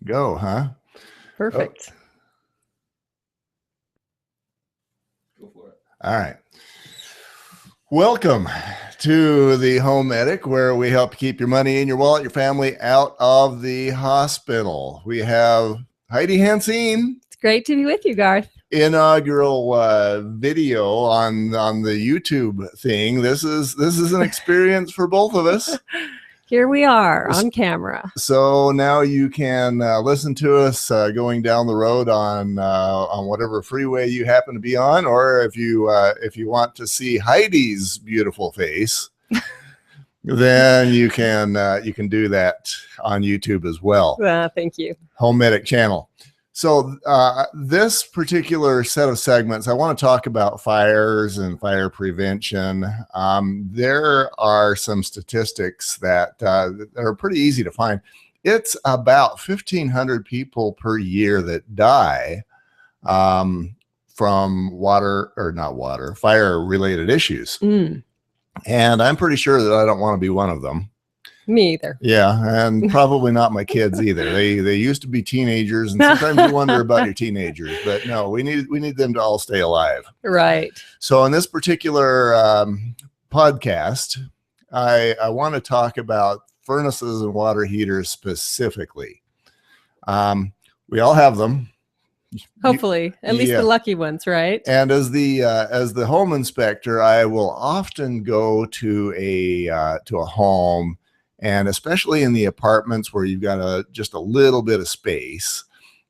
Go, huh? Perfect. Go for it. All right. Welcome to the Home Medic, where we help keep your money in your wallet, your family out of the hospital. We have Heidi Hansine. It's great to be with you, Garth. Inaugural video on the YouTube thing. This is an experience for both of us. Here we are on camera. So now you can listen to us going down the road on whatever freeway you happen to be on, or if you want to see Heidi's beautiful face, then you can do that on YouTube as well. Thank you. Home Medic channel. So this particular set of segments, I want to talk about fires and fire prevention. There are some statistics that are pretty easy to find. It's about 1,500 people per year that die from fire-related issues. And I'm pretty sure that I don't want to be one of them. Me either. Yeah, and probably not my kids either. They used to be teenagers, and sometimes you wonder about your teenagers. But no, we need them to all stay alive. Right. So in this particular podcast, I want to talk about furnaces and water heaters specifically. We all have them. Hopefully, at least the lucky ones, right? And as the home inspector, I will often go to a home. And especially in the apartments where you've got just a little bit of space,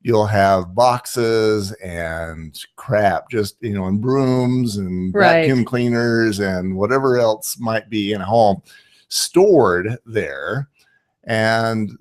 you'll have boxes and crap, just, and brooms and vacuum cleaners and whatever else might be in a home stored there. And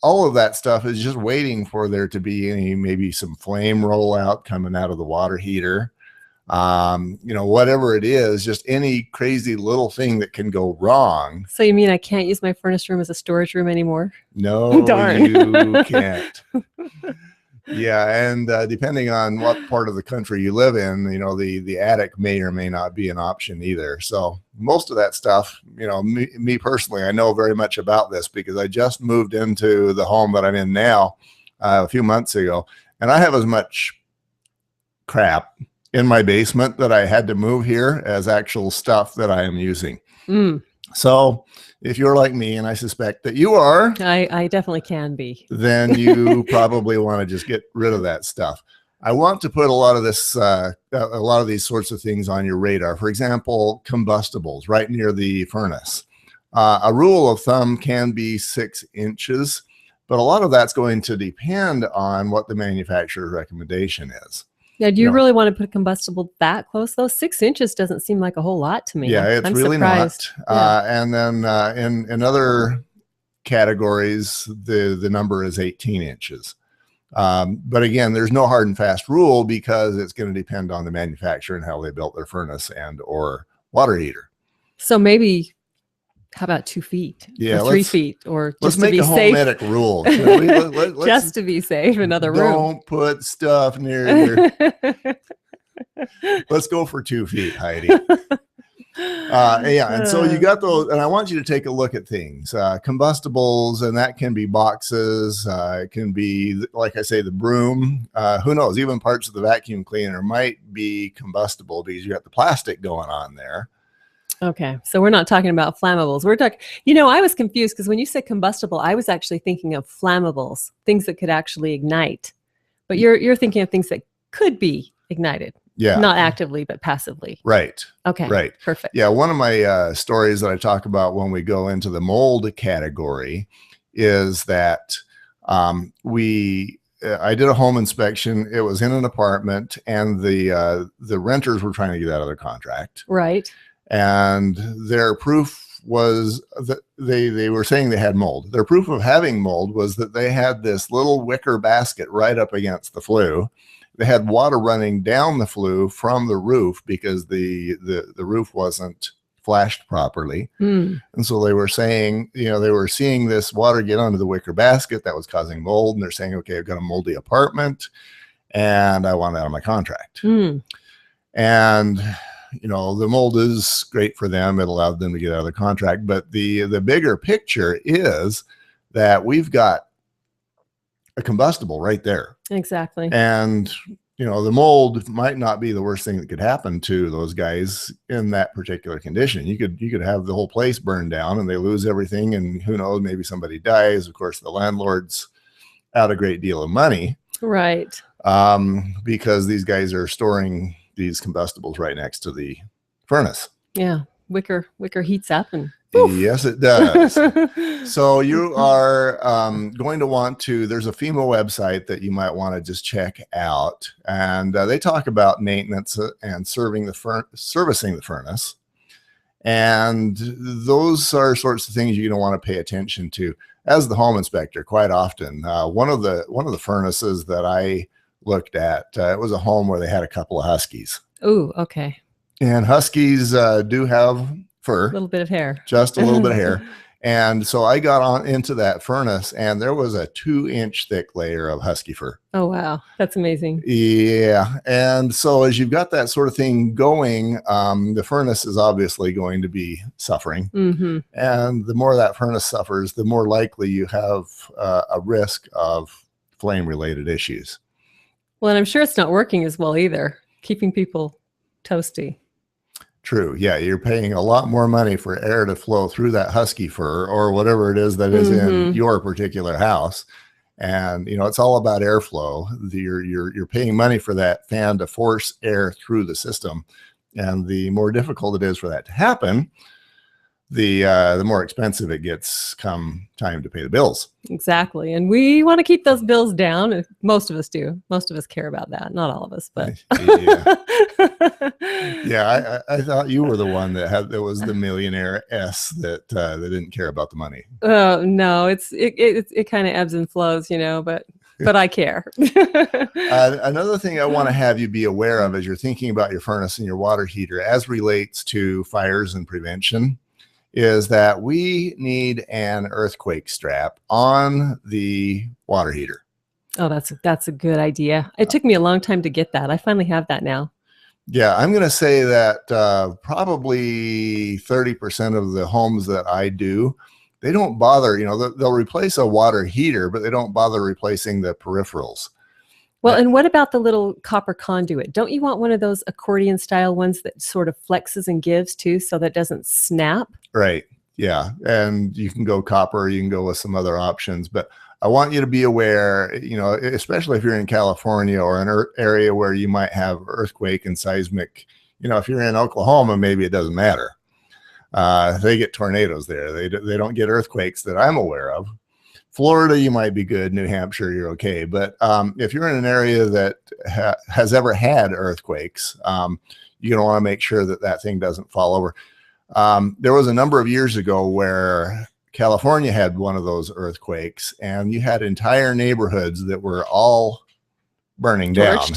all of that stuff is just waiting for there to be maybe some flame rollout coming out of the water heater. Whatever it is, just any crazy little thing that can go wrong. So you mean I can't use my furnace room as a storage room anymore? No, darn. You can't. Yeah, and depending on what part of the country you live in, the attic may or may not be an option either. So most of that stuff, me personally, I know very much about this because I just moved into the home that I'm in now a few months ago, and I have as much crap in my basement that I had to move here as actual stuff that I am using. So if you're like me, and I suspect that you are, I definitely can be, then you probably want to just get rid of that stuff. I want to put a lot of these sorts of things on your radar. For example, combustibles right near the furnace. A rule of thumb can be 6 inches, but a lot of that's going to depend on what the manufacturer's recommendation is. Yeah, do you really want to put a combustible that close, though? 6 inches doesn't seem like a whole lot to me. Yeah, it's really surprised. Not. And then in other categories, the number is 18 inches. But again, there's no hard and fast rule because it's going to depend on the manufacturer and how they built their furnace and or water heater. So maybe, how about 2 feet? Yeah, or 3 feet, or just let's to make be a home safe. medic rule. Let's just to be safe, another room. Don't put stuff near your. Let's go for 2 feet, Heidi. And so you got those, and I want you to take a look at things, combustibles, and that can be boxes. It can be, like I say, the broom. Who knows? Even parts of the vacuum cleaner might be combustible because you got the plastic going on there. Okay, so we're not talking about flammables. We're talking, I was confused because when you said combustible, I was actually thinking of flammables, things that could actually ignite. But you're thinking of things that could be ignited. Yeah. Not actively, but passively. Right. Okay. Right. Perfect. Yeah. One of my stories that I talk about when we go into the mold category is that I did a home inspection. It was in an apartment, and the renters were trying to get out of their contract. Right. And their proof was that they were saying they had mold. Their proof of having mold was that they had this little wicker basket right up against the flue. They had water running down the flue from the roof because the roof wasn't flashed properly. And so they were saying, they were seeing this water get onto the wicker basket that was causing mold. And they're saying, okay, I've got a moldy apartment and I want out of my contract. And the mold is great for them. It allowed them to get out of the contract. But the bigger picture is that we've got a combustible right there. Exactly. And, the mold might not be the worst thing that could happen to those guys in that particular condition. You could have the whole place burned down and they lose everything. And who knows, maybe somebody dies. Of course, the landlord's out a great deal of money. Right. Because these guys are storing these combustibles right next to the furnace. Yeah. Wicker heats up and yes, it does. So you are going to want to, there's a FEMA website that you might want to just check out. And they talk about maintenance and servicing the furnace. And those are sorts of things you're going to want to pay attention to as the home inspector. Quite often, one of the furnaces that I looked at, it was a home where they had a couple of huskies. Oh, okay. And huskies do have fur, A little bit of hair, just a little bit of hair. And so I got on into that furnace and there was a 2-inch thick layer of husky fur. Oh, wow. That's amazing. Yeah. And so as you've got that sort of thing going, the furnace is obviously going to be suffering. Mm-hmm. And the more that furnace suffers, the more likely you have a risk of flame related issues. Well, and I'm sure it's not working as well either, keeping people toasty. True. Yeah. You're paying a lot more money for air to flow through that husky fur or whatever it is that is in your particular house. And, it's all about airflow. You're paying money for that fan to force air through the system. And the more difficult it is for that to happen, the more expensive it gets come time to pay the bills. Exactly. And we want to keep those bills down. Most of us do. Most of us care about that. Not all of us, but yeah. I thought you were the one that was the millionaire S that didn't care about the money. No, it kind of ebbs and flows, but I care. Another thing I want to have you be aware of as you're thinking about your furnace and your water heater as relates to fires and prevention is that we need an earthquake strap on the water heater. Oh, that's a good idea. It took me a long time to get that. I finally have that now. Yeah, I'm going to say that probably 30% of the homes that I do, they don't bother, they'll replace a water heater, but they don't bother replacing the peripherals. Well, and what about the little copper conduit? Don't you want one of those accordion style ones that sort of flexes and gives too, so that doesn't snap? Right. Yeah. And you can go copper, you can go with some other options, but I want you to be aware, especially if you're in California or an area where you might have earthquake and seismic, if you're in Oklahoma, maybe it doesn't matter. They get tornadoes there. They don't get earthquakes that I'm aware of. Florida, you might be good. New Hampshire, you're okay. But if you're in an area that has ever had earthquakes, you're going to want to make sure that thing doesn't fall over. There was a number of years ago where California had one of those earthquakes, and you had entire neighborhoods that were all burning down.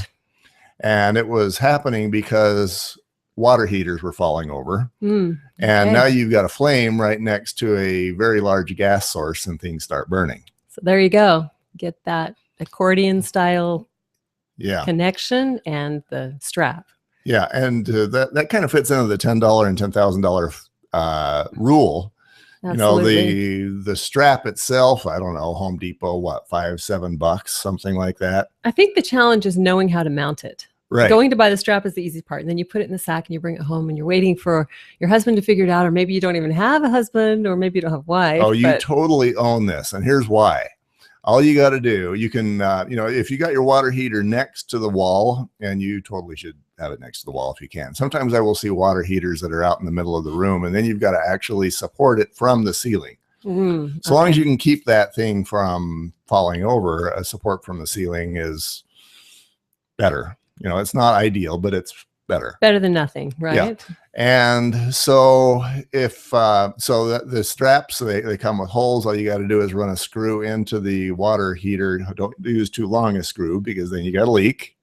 And it was happening because water heaters were falling over. And now you've got a flame right next to a very large gas source and things start burning. So there you go. Get that accordion style connection and the strap. Yeah. And that kind of fits into the $10 and $10,000 rule. Absolutely. The strap itself, I don't know, Home Depot, what, $5-7, something like that. I think the challenge is knowing how to mount it. Right. Going to buy the strap is the easy part. And then you put it in the sack and you bring it home and you're waiting for your husband to figure it out. Or maybe you don't even have a husband, or maybe you don't have a wife. Oh, you totally own this. And here's why. All you got to do, you can, if you got your water heater next to the wall, and you totally should have it next to the wall if you can. Sometimes I will see water heaters that are out in the middle of the room, and then you've got to actually support it from the ceiling. So long as you can keep that thing from falling over, a support from the ceiling is better. It's not ideal, but it's better. Better than nothing, right? Yeah. And so if the straps, they come with holes. All you got to do is run a screw into the water heater. Don't use too long a screw, because then you got a leak.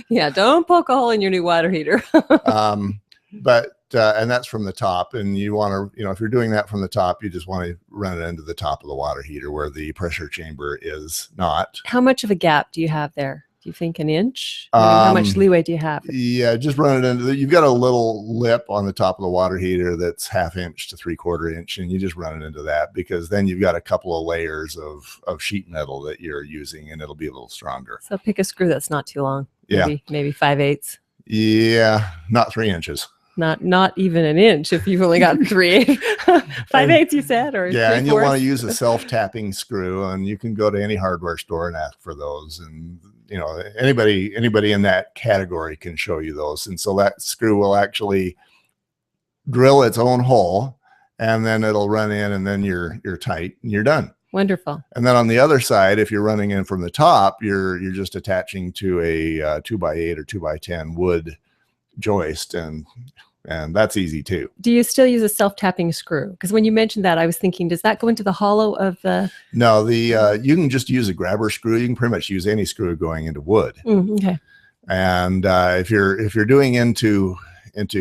Yeah, don't poke a hole in your new water heater. But and that's from the top. And you want to, if you're doing that from the top, you just want to run it into the top of the water heater where the pressure chamber is not. How much of a gap do you have there? you think an inch? I mean, how much Um, leeway do you have? Yeah, just run it into you've got a little lip on the top of the water heater that's 1/2 inch to 3/4 inch, and you just run it into that, because then you've got a couple of layers of sheet metal that you're using, and it'll be a little stronger. So pick a screw that's not too long. Yeah. Maybe 5/8. Yeah, not 3 inches. Not even an inch if you've only got 3. 5/8 you said, or Yeah, and you'll 3/4? want to use a self-tapping screw, and you can go to any hardware store and ask for those. And anybody in that category can show you those. And so that screw will actually drill its own hole, and then it'll run in, and then you're tight and you're done. Wonderful. And then on the other side, if you're running in from the top, you're just attaching to a 2x8 or 2x10 wood joist, and that's easy too. Do you still use a self-tapping screw? Because when you mentioned that, I was thinking, does that go into the hollow of the? No, you can just use a grabber screw. You can pretty much use any screw going into wood. Okay. And if you're doing into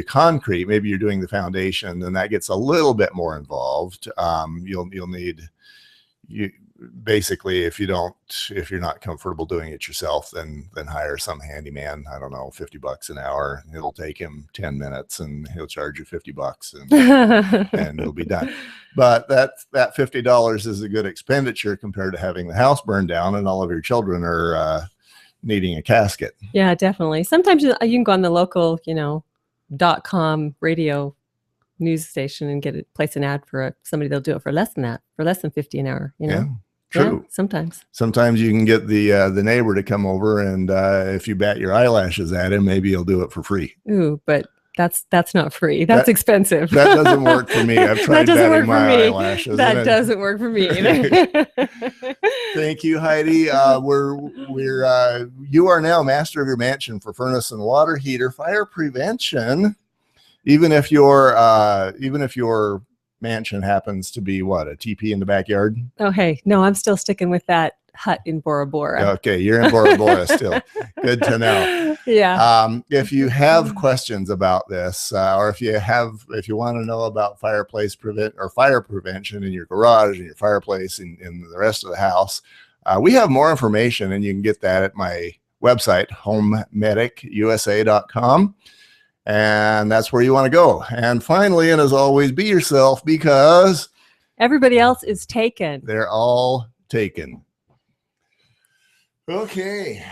concrete, maybe you're doing the foundation, then that gets a little bit more involved. You'll need basically, if you're not comfortable doing it yourself, then hire some handyman. I don't know, $50 an hour. It'll take him 10 minutes, and he'll charge you $50, and it'll be done. But that $50 is a good expenditure compared to having the house burned down and all of your children are needing a casket. Yeah, definitely. Sometimes you can go on the local, .com radio news station and place an ad for somebody. They'll do it for less than that, for less than $50 an hour. Yeah, true. Yeah, sometimes you can get the neighbor to come over, and if you bat your eyelashes at him, maybe he'll do it for free. Ooh, but that's not free. That's expensive. That doesn't work for me. I've tried batting my eyelashes. That doesn't work for me either. Thank you, Heidi. You are now master of your mansion for furnace and water heater fire prevention. Even if your mansion happens to be a teepee in the backyard. Oh, hey, no, I'm still sticking with that hut in Bora Bora. Okay, you're in Bora Bora still. Good to know. Yeah. If you have questions about this, or if you want to know about fire prevention in your garage and your fireplace and in the rest of the house, we have more information, and you can get that at my website, homemedicusa.com. And that's where you want to go. And finally, and as always, be yourself, because everybody else is taken. They're all taken. Okay.